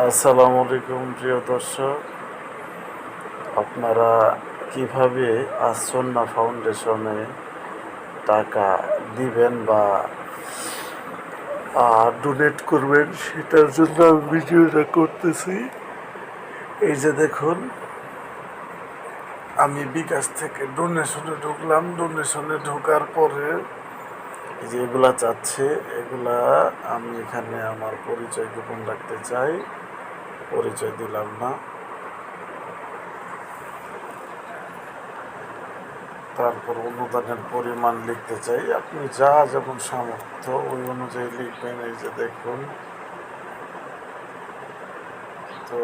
আসসালামু আলাইকুম প্রিয় দর্শক, আপনারা কিভাবে আসন্না ফাউন্ডেশনে টাকা দিবেন বা ডোনেট করবেন সেটার জন্য আমি ভিডিওটা করতেছি। এই যে দেখুন, আমি বিকাশ থেকে ডোনেশনে ঢুকলাম। ডোনেশনে ঢোকার পরে এই যে এগুলা চাচ্ছে, এগুলা আমি এখানে আমার পরিচয় গোপন রাখতে চাই, পরিচয় দিলাম না। তারপর অনুদানের পরিমাণ লিখতে চাই, আপনি যা যেমন সামর্থ্য ওই অনুযায়ী লিখবেন। এই যে দেখুন, তো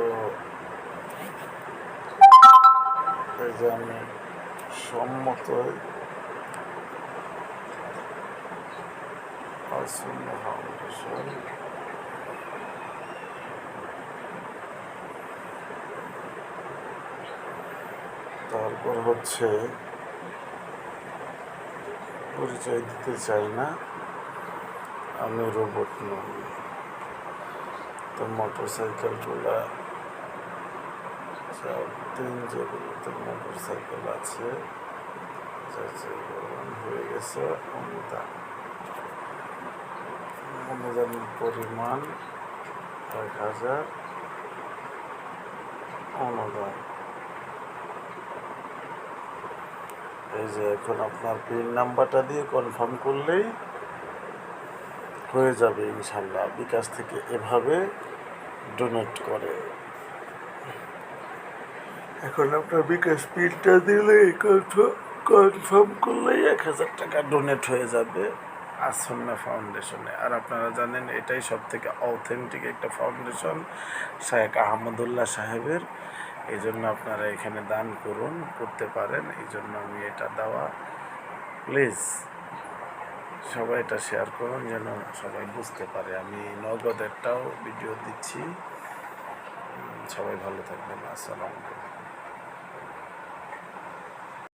এই যে আমি সম্মত ফাউন্ডেশন, তারপর হচ্ছে পরিচয় দিতে চাই না, আমি রোবট নই। তো মোটর সাইকেলগুলা যেগুলোতে মোটর সাইকেল আছে হয়ে গেছে। অনুদানের পরিমাণ 1000 অনুদান। এই যে এখন আপনার পিন নাম্বারটা দিয়ে কনফার্ম করলেই হয়ে যাবে ইনশাল্লাহ। বিকাশ থেকে এভাবে ডোনেট করে। এখন আপনার বিকাশ পিনটা দিলে কনফার্ম করলেই 1000 টাকা ডোনেট হয়ে যাবে আসন্না ফাউন্ডেশনে। আর আপনারা জানেন এটাই সব থেকে অথেন্টিক একটা ফাউন্ডেশন শায়েখ আহমদুল্লাহ সাহেবের। এই জন্য আপনারা এখানে দান করতে পারেন। এই জন্য আমি এটা দেওয়া। প্লিজ সবাই এটা শেয়ার করুন যেন সবাই বুঝতে পারে। আমি নগদেরটাও ভিডিও দিচ্ছি। সবাই ভালো থাকবেন। আসসালামু আলাইকুম।